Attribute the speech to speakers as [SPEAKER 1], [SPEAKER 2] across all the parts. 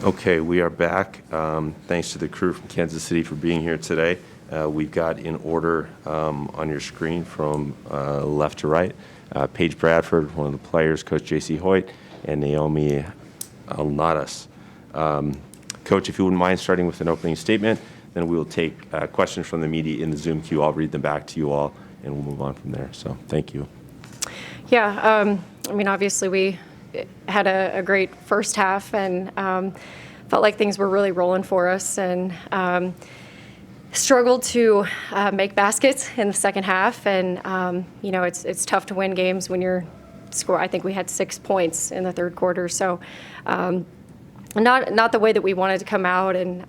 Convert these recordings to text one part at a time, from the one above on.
[SPEAKER 1] Okay, we are back. Thanks to the crew from Kansas City for being here today. We've got in order on your screen from left to right, Paige Bradford, one of the players, Coach Jacie Hoyt, and Naomie Alnatas. Coach, if you wouldn't mind starting with an opening statement, then we will take questions from the media in the Zoom queue. I'll read them back to you all, and we'll move on from there. So thank you.
[SPEAKER 2] Yeah, obviously we had a great first half and felt like things were really rolling for us, and struggled to make baskets in the second half. And it's tough to win games when you're score. I think we had 6 points in the third quarter, so not the way that we wanted to come out. And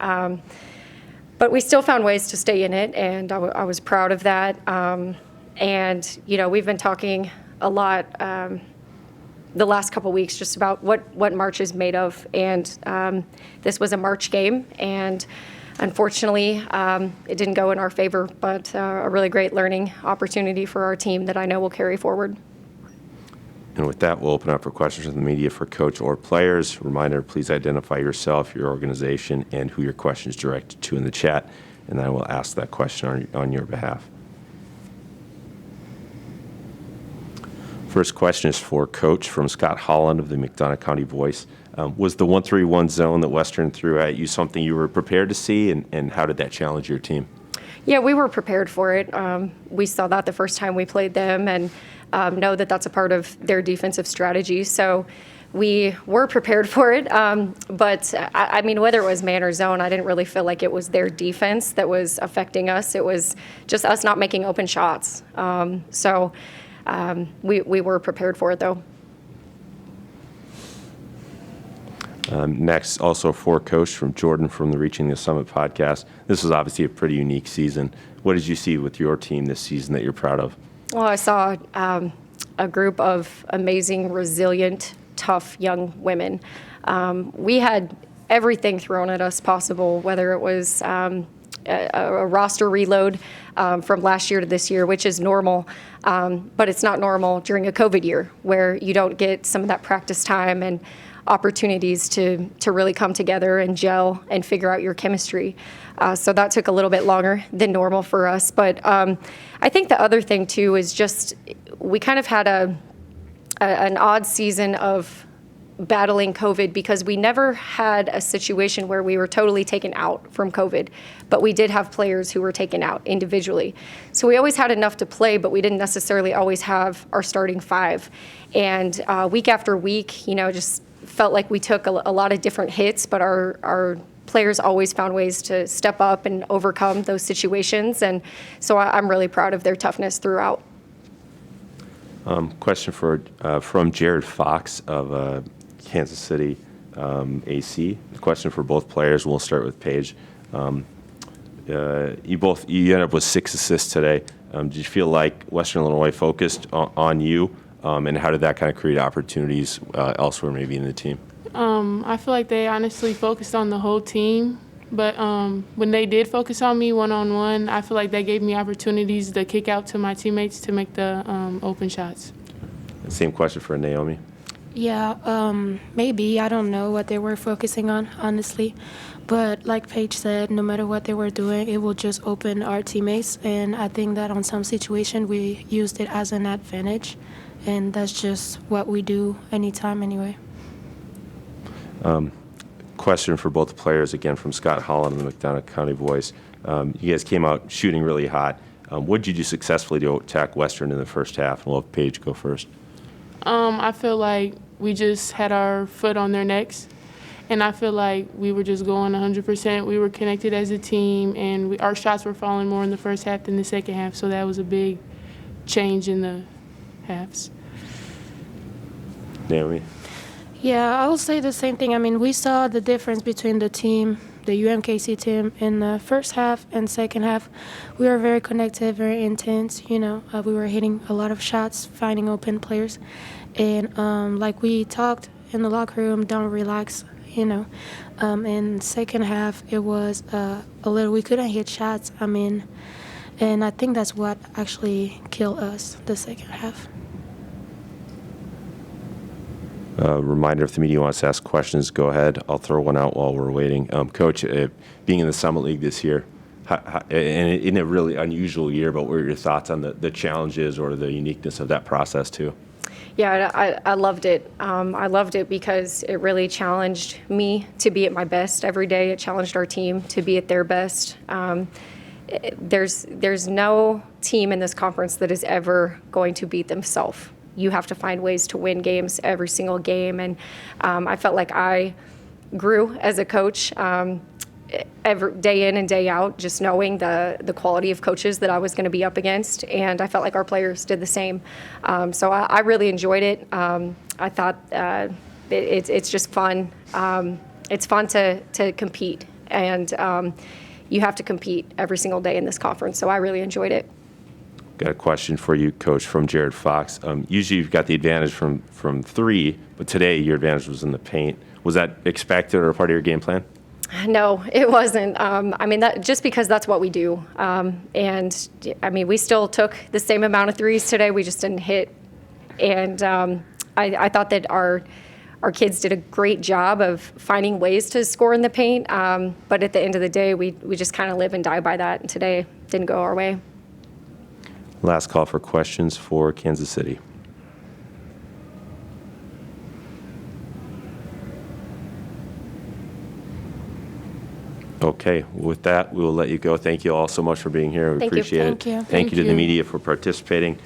[SPEAKER 2] but we still found ways to stay in it, and I was proud of that. And we've been talking a lot the last couple weeks just about what March is made of, and this was a March game, and unfortunately it didn't go in our favor, but a really great learning opportunity for our team that I know will carry forward.
[SPEAKER 1] And with that, we'll open up for questions from the media for coach or players. Reminder, please identify yourself, your organization, and who your question is directed to in the chat, and I will ask that question on your behalf. First question is for Coach from Scott Holland of the McDonough County Voice. Was the 1-3-1 zone that Western threw at you something you were prepared to see, and how did that challenge your team?
[SPEAKER 2] Yeah, we were prepared for it. We saw that the first time we played them, and know that that's a part of their defensive strategy. So we were prepared for it. But whether it was man or zone, I didn't really feel like it was their defense that was affecting us. It was just us not making open shots. We were prepared for it, though.
[SPEAKER 1] Next, also for Coach from Jordan from the Reaching the Summit podcast. This was obviously a pretty unique season. What did you see with your team this season that you're proud of?
[SPEAKER 2] Well, I saw a group of amazing, resilient, tough young women. We had everything thrown at us possible, whether it was a roster reload from last year to this year, which is normal, but it's not normal during a COVID year where you don't get some of that practice time and opportunities to really come together and gel and figure out your chemistry. So that took a little bit longer than normal for us. But I think the other thing, too, is just we kind of had an odd season of battling COVID because we never had a situation where we were totally taken out from COVID, but we did have players who were taken out individually. So we always had enough to play, but we didn't necessarily always have our starting five. And week after week, just felt like we took a lot of different hits, but our players always found ways to step up and overcome those situations. And so I'm really proud of their toughness throughout.
[SPEAKER 1] Question from Jared Fox of Kansas City AC. The question for both players. We'll start with Paige. You ended up with 6 assists today. Did you feel like Western Illinois focused on you, and how did that kind of create opportunities elsewhere, maybe in the team?
[SPEAKER 3] I feel like they honestly focused on the whole team, but when they did focus on me one-on-one, I feel like that gave me opportunities to kick out to my teammates to make the open shots.
[SPEAKER 1] Same question for Naomie.
[SPEAKER 4] Yeah, maybe. I don't know what they were focusing on, honestly. But like Paige said, no matter what they were doing, it will just open our teammates. And I think that on some situation, we used it as an advantage. And that's just what we do anytime anyway.
[SPEAKER 1] Question for both players, again, from Scott Holland and the McDonough County Voice. You guys came out shooting really hot. What did you do successfully to attack Western in the first half? And we'll have Paige go first.
[SPEAKER 3] I feel like we just had our foot on their necks, and I feel like we were just going 100%. We were connected as a team, and our shots were falling more in the first half than the second half, so that was a big change in the halves.
[SPEAKER 1] Naomie?
[SPEAKER 4] Yeah, I will say the same thing. We saw the difference between the UMKC team in the first half and second half. We were very connected, very intense. We were hitting a lot of shots, finding open players. And like we talked in the locker room, don't relax, In second half, it was a little, we couldn't hit shots. And I think that's what actually killed us the second half.
[SPEAKER 1] Reminder, if the media wants to ask questions, go ahead. I'll throw one out while we're waiting. Coach, being in the Summit League this year, and in a really unusual year, but what are your thoughts on the challenges or the uniqueness of that process too?
[SPEAKER 2] Yeah, I loved it. I loved it because it really challenged me to be at my best every day. It challenged our team to be at their best. There's no team in this conference that is ever going to beat themselves. You have to find ways to win games every single game, and I felt like I grew as a coach. Every day in and day out, just knowing the quality of coaches that I was going to be up against, and I felt like our players did the same. So I really enjoyed it. I thought it's just fun. It's fun to compete, and you have to compete every single day in this conference. So I really enjoyed it.
[SPEAKER 1] Got a question for you, Coach, from Jared Fox. Usually you've got the advantage from three, but today your advantage was in the paint. Was that expected or a part of your game plan?
[SPEAKER 2] No, it wasn't. I mean, just because that's what we do. And I mean, we still took the same amount of threes today. We just didn't hit. And I thought that our kids did a great job of finding ways to score in the paint. But at the end of the day, we just kind of live and die by that. And today didn't go our way.
[SPEAKER 1] Last call for questions for Kansas City. Okay, with that, we will let you go. Thank you all so much for being here. We
[SPEAKER 2] Thank you.
[SPEAKER 1] appreciate it.
[SPEAKER 4] Thank you.
[SPEAKER 1] Thank you to the
[SPEAKER 3] Thank you.
[SPEAKER 1] media for participating.